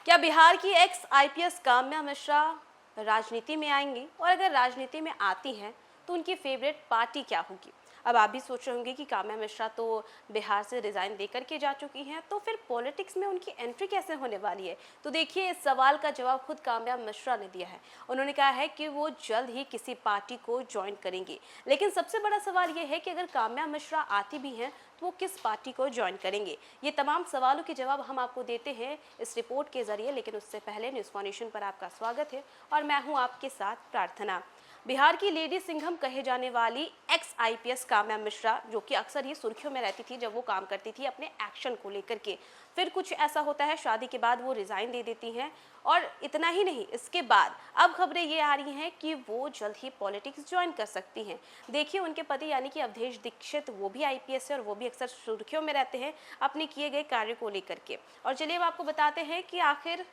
क्या बिहार की x IPS Kamya Mishra राजनीति में आएंगी, और अगर राजनीति में आती हैं तो उनकी फेवरेट पार्टी क्या होगी? अब आप भी सोच रहे होंगे कि काम्या मिश्रा तो बिहार से रिजाइन देकर के जा चुकी हैं, तो फिर पॉलिटिक्स में उनकी एंट्री कैसे होने वाली है? तो देखिए, इस सवाल का जवाब खुद काम्या मिश्रा ने दिया है। उन्होंने कहा है कि वो जल्द ही किसी पार्टी को ज्वाइन करेंगी। लेकिन सबसे बड़ा सवाल ये है कि अगर काम्या मिश्रा आती भी हैं तो वो किस पार्टी को ज्वाइन करेंगे? ये तमाम सवालों के जवाब हम आपको देते हैं इस रिपोर्ट के जरिए, लेकिन उससे पहले न्यूज़ फाउंडेशन पर आपका स्वागत है और मैं हूं आपके साथ प्रार्थना। बिहार की लेडी सिंघम कहे जाने वाली एक्स आईपीएस काम्या मिश्रा, जो कि अक्सर ही सुर्खियों में रहती थी जब वो काम करती थी अपने एक्शन को लेकर के, फिर कुछ ऐसा होता है शादी के बाद वो रिजाइन दे देती हैं। और इतना ही नहीं, इसके बाद अब खबरें ये आ रही हैं कि वो जल्द ही पॉलिटिक्स ज्वाइन कर सकती हैं। देखिए, उनके पति यानी कि अवधेश दीक्षित, वो भी आईपीएस है और वो भी अक्सर सुर्खियों में रहते हैं अपने किए गए कार्य को लेकर के। और चलिए अब आपको बताते हैं कि आखिर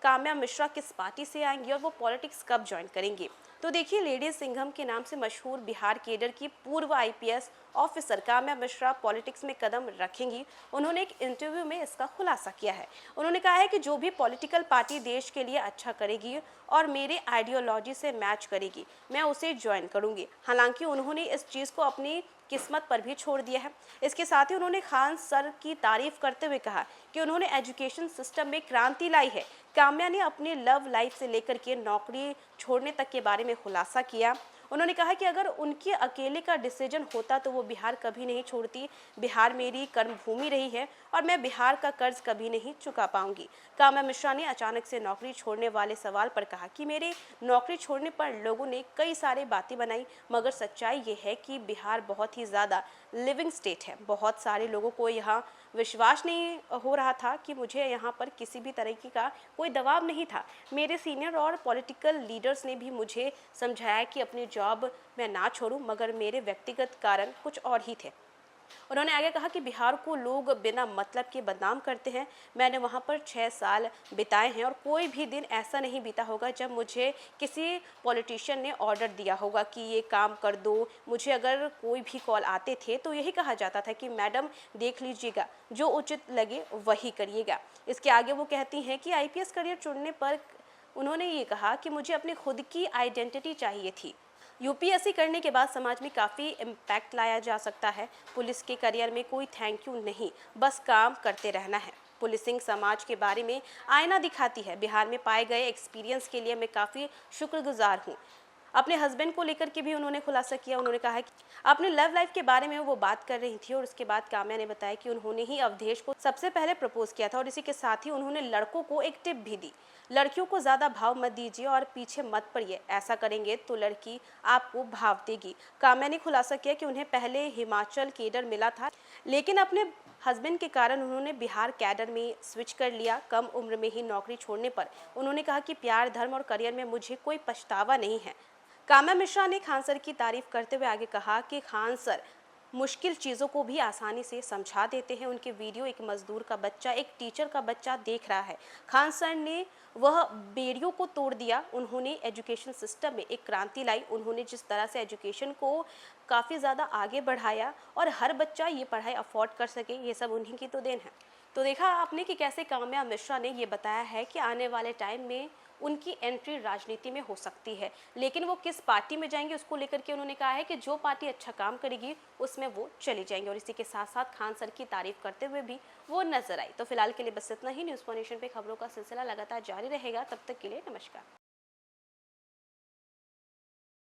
काम्या मिश्रा किस पार्टी से आएंगी और वो पॉलिटिक्स कब ज्वाइन करेंगी। तो देखिए, लेडी सिंघम के नाम से मशहूर बिहार केडर की पूर्व IPS officer Kamya Mishra politics में कदम रखेंगी। उन्होंने एक इंटरव्यू में इसका खुलासा किया है। उन्होंने कहा है कि जो भी पॉलिटिकल पार्टी देश के लिए अच्छा करेगी और मेरे आइडियोलॉजी से मैच करेगी, मैं उसे ज्वाइन करूंगी। हालांकि उन्होंने इस चीज़ को अपनी किस्मत पर भी छोड़ दिया है। इसके साथ ही उन्होंने खान सर की तारीफ करते हुए कहा कि उन्होंने एजुकेशन सिस्टम में क्रांति लाई है। काम्या ने अपने लव लाइफ से लेकर के नौकरी छोड़ने तक के बारे में खुलासा किया। उन्होंने कहा कि अगर उनके अकेले का डिसीजन होता तो वो बिहार कभी नहीं छोड़ती। बिहार मेरी कर्मभूमि रही है और मैं बिहार का कर्ज कभी नहीं चुका पाऊंगी। काम्या मिश्रा ने अचानक से नौकरी छोड़ने वाले सवाल पर कहा कि मेरे नौकरी छोड़ने पर लोगों ने कई सारी बातें बनाई, मगर सच्चाई ये है कि बिहार बहुत ही ज़्यादा लिविंग स्टेट है। बहुत सारे लोगों को यहाँ विश्वास नहीं हो रहा था कि मुझे यहाँ पर किसी भी तरीके का कोई दबाव नहीं था। मेरे सीनियर और पॉलिटिकल लीडर्स ने भी मुझे समझाया कि अपनी जॉब मैं ना छोड़ूं, मगर मेरे व्यक्तिगत कारण कुछ और ही थे। उन्होंने आगे कहा कि बिहार को लोग बिना मतलब के बदनाम करते हैं। मैंने वहाँ पर 6 साल बिताए हैं और कोई भी दिन ऐसा नहीं बीता होगा जब मुझे किसी पॉलिटिशियन ने ऑर्डर दिया होगा कि ये काम कर दो। मुझे अगर कोई भी कॉल आते थे तो यही कहा जाता था कि मैडम देख लीजिएगा, जो उचित लगे वही करिएगा। इसके आगे वो कहती हैं कि आईपीएस करियर चुनने पर उन्होंने ये कहा कि मुझे अपनी खुद की आइडेंटिटी चाहिए थी। यूपीएससी करने के बाद समाज में काफ़ी इम्पैक्ट लाया जा सकता है। पुलिस के करियर में कोई थैंक यू नहीं, बस काम करते रहना है। पुलिसिंग समाज के बारे में आईना दिखाती है। बिहार में पाए गए एक्सपीरियंस के लिए मैं काफ़ी शुक्रगुजार हूँ। अपने हस्बैंड को लेकर के भी उन्होंने खुलासा किया। उन्होंने कहा है कि अपने लव लाइफ के बारे में वो बात कर रही थी और उसके बाद काम्या ने बताया कि उन्होंने ही अवधेश को सबसे पहले प्रपोज किया था और इसी के साथ ही उन्होंने लड़कों को एक टिप भी दी, लड़कियों को ज़्यादा भाव मत दीजिए और पीछे मत पड़िए, ऐसा करेंगे तो लड़की आपको भाव देगी। काम्या ने खुलासा किया कि उन्हें पहले हिमाचल केडर मिला था, लेकिन अपने हस्बैंड के कारण उन्होंने बिहार कैडर में स्विच कर लिया। कम उम्र में ही नौकरी छोड़ने पर उन्होंने कहा कि प्यार, धर्म और करियर में मुझे कोई पछतावा नहीं है। काम्या मिश्रा ने खान सर की तारीफ करते हुए आगे कहा कि खान सर मुश्किल चीज़ों को भी आसानी से समझा देते हैं। उनके वीडियो एक मजदूर का बच्चा, एक टीचर का बच्चा देख रहा है। खान सर ने वह बेड़ियों को तोड़ दिया। उन्होंने एजुकेशन सिस्टम में एक क्रांति लाई। उन्होंने जिस तरह से एजुकेशन को काफ़ी ज़्यादा आगे बढ़ाया और हर बच्चा ये पढ़ाई अफोर्ड कर सके, ये सब उन्हीं की तो देन है। तो देखा आपने कि कैसे काम्या मिश्रा ने ये बताया है कि आने वाले टाइम में उनकी एंट्री राजनीति में हो सकती है, लेकिन वो किस पार्टी में जाएंगे उसको लेकर के उन्होंने कहा है कि जो पार्टी अच्छा काम करेगी उसमें वो चले जाएंगे। और इसी के साथ साथ खान सर की तारीफ करते हुए भी वो नजर आई। तो फिलहाल के लिए बस इतना ही। न्यूज़ फॉर्नेशन पे खबरों का सिलसिला लगातार जारी रहेगा। तब तक के लिए नमस्कार।